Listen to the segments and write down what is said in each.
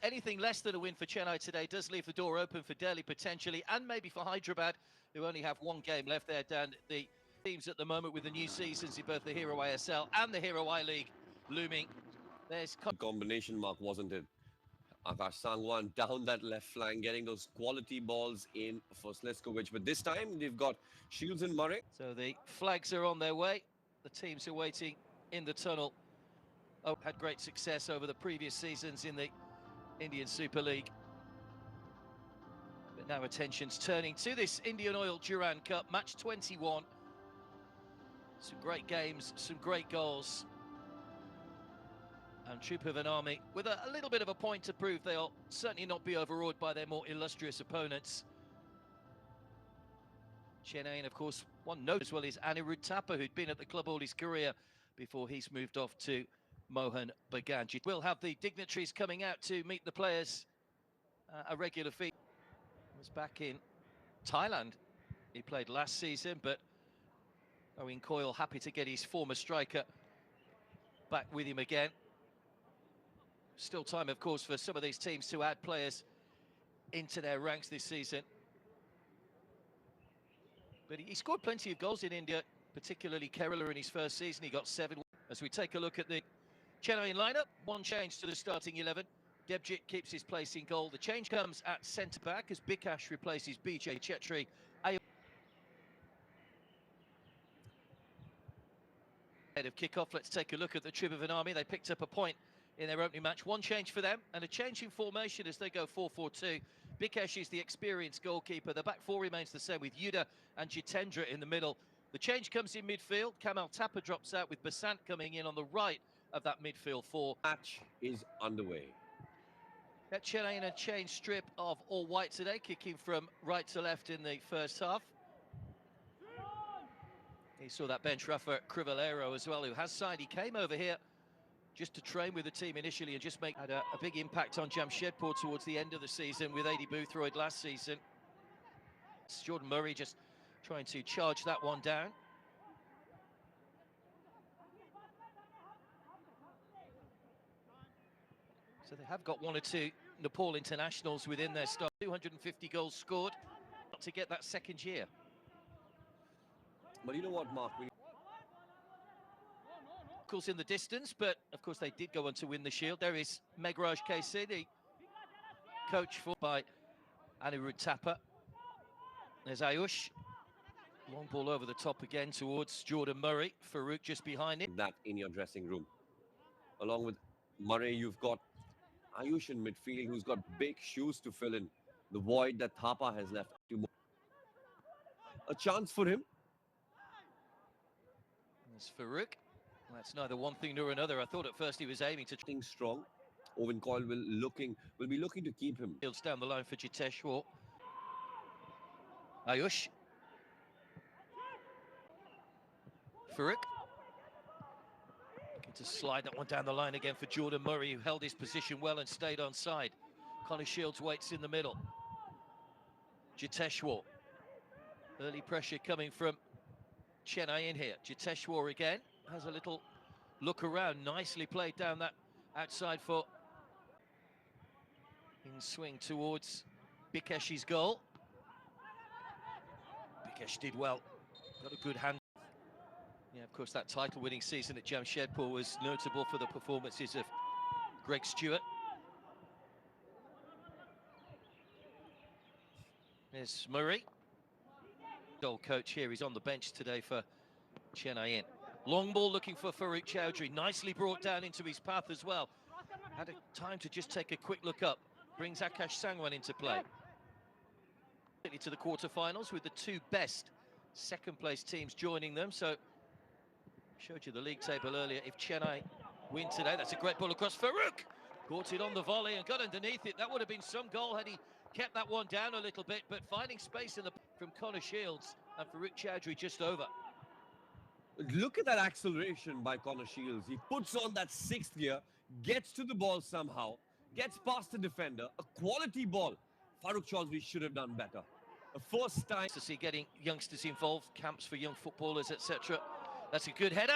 Anything less than a win for Chennai today does leave the door open for Delhi potentially, and maybe for Hyderabad, who only have one game left there. Dan, the teams at the moment with the new seasons in both the Hero ISL and the Hero I League looming. There's combination, Mark, wasn't it? Akash Sangwan down that left flank, getting those quality balls in for Sleskovic. But this time, they've got Shields and Murray. So the flags are on their way. The teams are waiting in the tunnel. Oh, had great success over the previous seasons in the Indian Super League. But now attention's turning to this Indian Oil Durand Cup, match 21. Some great games, some great goals. And Tribhuwan Army, with a little bit of a point to prove, they'll certainly not be overawed by their more illustrious opponents. Chennain, of course, one note as well is Durand, who'd been at the club all his career before he's moved off to Mohan Bagan. We'll have the dignitaries coming out to meet the players. A regular feat. Was back in Thailand. He played last season, but Owen Coyle happy to get his former striker back with him again. Still time, of course, for some of these teams to add players into their ranks this season. But he scored plenty of goals in India, particularly Kerala in his first season. He got 7. As we take a look at the Chennaiyin lineup, one change to the starting 11. Debjit keeps his place in goal. The change comes at centre-back as Bikash replaces BJ Chetri. Ahead of kick-off, let's take a look at the Tribhuwan Army. They picked up a point in their opening match. One change for them, and a change in formation as they go 4-4-2. Bikash is the experienced goalkeeper. The back four remains the same with Yuda and Jitendra in the middle. The change comes in midfield. Kamal Tapper drops out with Basant coming in on the right of that midfield four. Match is underway. At Chennai in a change strip of all white today, kicking from right to left in the first half. He saw that bench Rafa Crivellero as well, who has signed. He came over here just to train with the team initially and just had a big impact on Jamshedpur towards the end of the season with Adi Boothroyd last season. It's Jordan Murray just trying to charge that one down. So they have got one or two Nepal internationals within their start. 250 goals scored, not to get that second year. But you know what, Mark? Of course, in the distance, but of course they did go on to win the Shield. There is Meghraj KC, the coach for by Durand. There's Ayush. Long ball over the top again towards Jordan Murray. Farouk just behind him. That in your dressing room. Along with Murray, you've got Ayush in midfield, who's got big shoes to fill in. The void that Thapa has left. A chance for him. There's Farouk. That's neither one thing nor another. I thought at first he was aiming to think strong. Owen Coyle will be looking to keep him. Fields down the line for Jiteshwar. Ayush. Farouk. Looking to slide that one down the line again for Jordan Murray, who held his position well and stayed on side. Connor Shields waits in the middle. Jiteshwar. Early pressure coming from Chennai in here. Jiteshwar again has a little look around. Nicely played down that outside foot. In swing towards Bikash's goal. Bikash did well. Got a good hand. Yeah, of course, that title-winning season at Jamshedpur was notable for the performances of Greg Stewart. There's Murray. Old coach here, he's on the bench today for Chennaiyin. Long ball looking for Farouk Chowdhury, nicely brought down into his path as well. Had a time to just take a quick look up. Brings Akash Sangwan into play. To the quarterfinals with the two best second place teams joining them. So, showed you the league table earlier. If Chennai win today, that's a great ball across. Farouk caught it on the volley and got underneath it. That would have been some goal had he kept that one down a little bit, but finding space in the from Connor Shields and Farouk Chowdhury just over. Look at that acceleration by Connor Shields. He puts on that sixth gear, gets to the ball somehow, gets past the defender. A quality ball. Farouk Chowdhury should have done better. A first time to see getting youngsters involved, camps for young footballers, etc. That's a good header.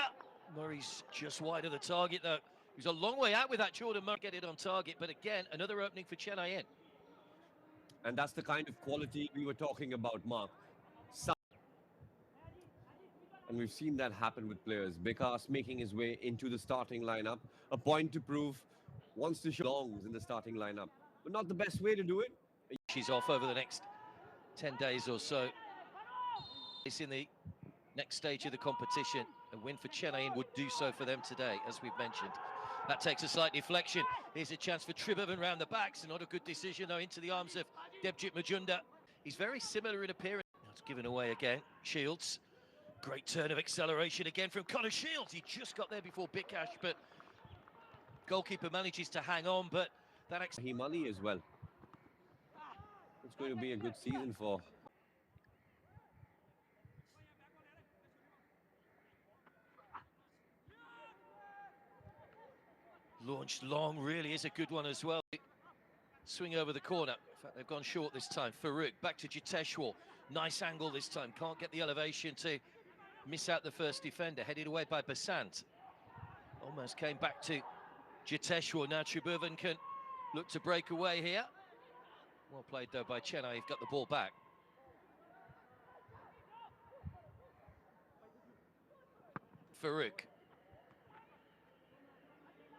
Murray's just wide of the target though. was a long way out with that. Jordan Murray get it on target, but again, another opening for Chennaiyin. And that's the kind of quality we were talking about, Mark. And we've seen that happen with players. Vikas making his way into the starting lineup. A point to prove, wants to show longs in the starting lineup. But not the best way to do it. She's off over the next 10 days or so. It's in the next stage of the competition. A win for Chennaiyin would do so for them today, as we've mentioned. That takes a slight deflection. Here's a chance for Tribhuwan around the back. It's not a good decision, though, into the arms of Debjit Majunda. He's very similar in appearance. It's given away again. Shields. Great turn of acceleration again from Connor Shields. He just got there before Bikash, but goalkeeper manages to hang on, but that... Himali as well. It's going to be a good season for... Launched long, really is a good one as well. Swing over the corner. In fact, they've gone short this time. Farooq back to Jiteshwar. Nice angle this time. Can't get the elevation to miss out the first defender. Headed away by Basant. Almost came back to Jiteshwar. Now Tribhuwan can look to break away here. Well played though by Chennai. He's got the ball back. Farooq.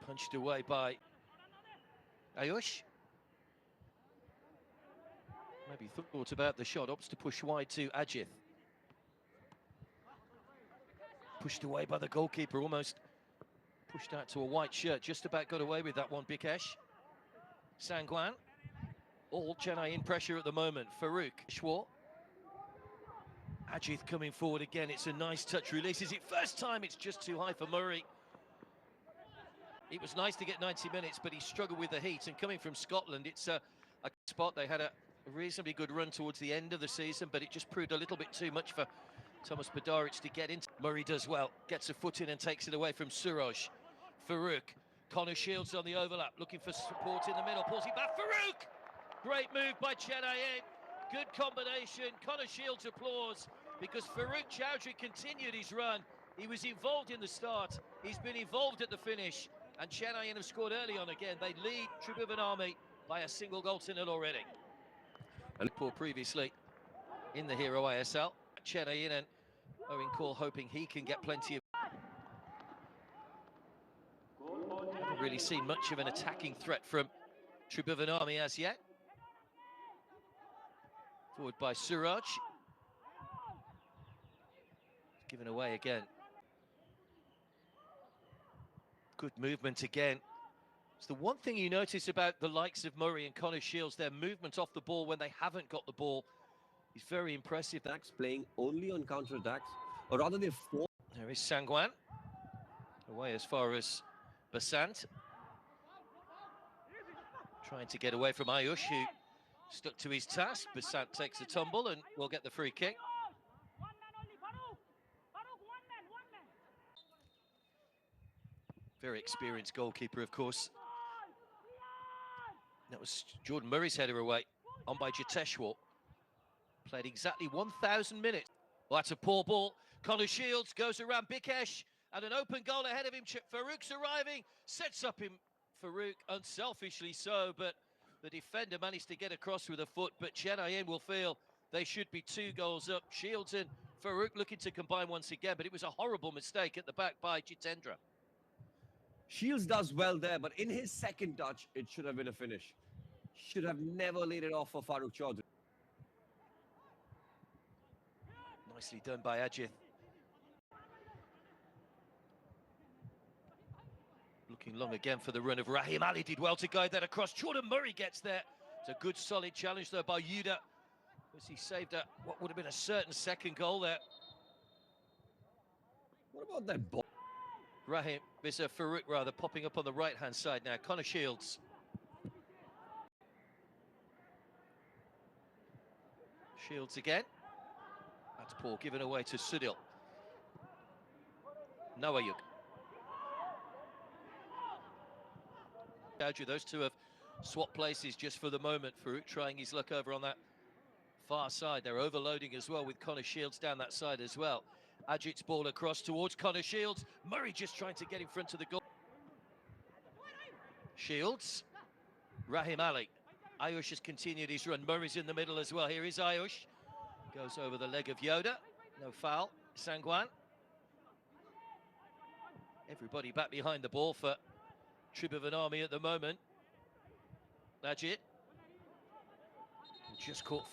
Punched away by Ayush. Maybe thought about the shot. Opts to push wide to Ajith. Pushed away by the goalkeeper. Almost pushed out to a white shirt. Just about got away with that one, Bikesh. Sangwan. All Chennai in pressure at the moment. Farooq. Shwar. Ajith coming forward again. It's a nice touch release. Is it first time? It's just too high for Murray. It was nice to get 90 minutes, but he struggled with the heat. And coming from Scotland, it's a spot. They had a reasonably good run towards the end of the season, but it just proved a little bit too much for Thomas Podaric to get into. Murray does well, gets a foot in and takes it away from Suraj. Farooq. Connor Shields on the overlap, looking for support in the middle. Pulls it back. Farooq! Great move by Chennaiyin. Good combination. Connor Shields applause because Farooq Chowdhury continued his run. He was involved in the start. He's been involved at the finish. And Chennaiyin have scored early on again. They lead Tribhuwan Army by a single goal to nil already. And Paul previously in the Hero ISL. Chennaiyin and Owen Call hoping he can get plenty of... Haven't really seen much of an attacking threat from Tribhuwan Army as yet. Forward by Suraj. Given away again. Good movement again. It's the one thing you notice about the likes of Murray and Connor Shields, their movement off the ball when they haven't got the ball is very impressive. Attacks playing only on counter-attacks, or rather they force. There is Sangwan. Away as far as Basant. Trying to get away from Ayush, who stuck to his task. Basant takes a tumble and will get the free kick. Very experienced goalkeeper, of course. That was Jordan Murray's header away, on by Jiteshwar. Played exactly 1,000 minutes. Well, that's a poor ball. Connor Shields goes around Bikesh, and an open goal ahead of him. Farooq's arriving, sets up him. Farooq, unselfishly so, but the defender managed to get across with a foot. But Chennaiyin will feel they should be 2 goals up. Shields and Farooq looking to combine once again, but it was a horrible mistake at the back by Jitendra. Shields does well there, but in his second touch, it should have been a finish. Should have never laid it off for Farooq Chowdhury. Nicely done by Ajith. Looking long again for the run of Rahim Ali. Did well to guide that across. Jordan Murray gets there. It's a good solid challenge though by Yuda, as he saved what would have been a certain second goal there. What about that ball? Rahim, there's a Farooq rather popping up on the right hand side now. Connor Shields. Shields again. That's Paul given away to Sudil. Nawayuk. Those two have swapped places just for the moment. Farooq trying his luck over on that far side. They're overloading as well with Connor Shields down that side as well. Ajit's ball across towards Connor Shields. Murray just trying to get in front of the goal. Shields. Rahim Ali. Ayush has continued his run. Murray's in the middle as well. Here is Ayush. Goes over the leg of Yoda. No foul. Sangwan. Everybody back behind the ball for Tribhuwan Army at the moment. Majid. Just caught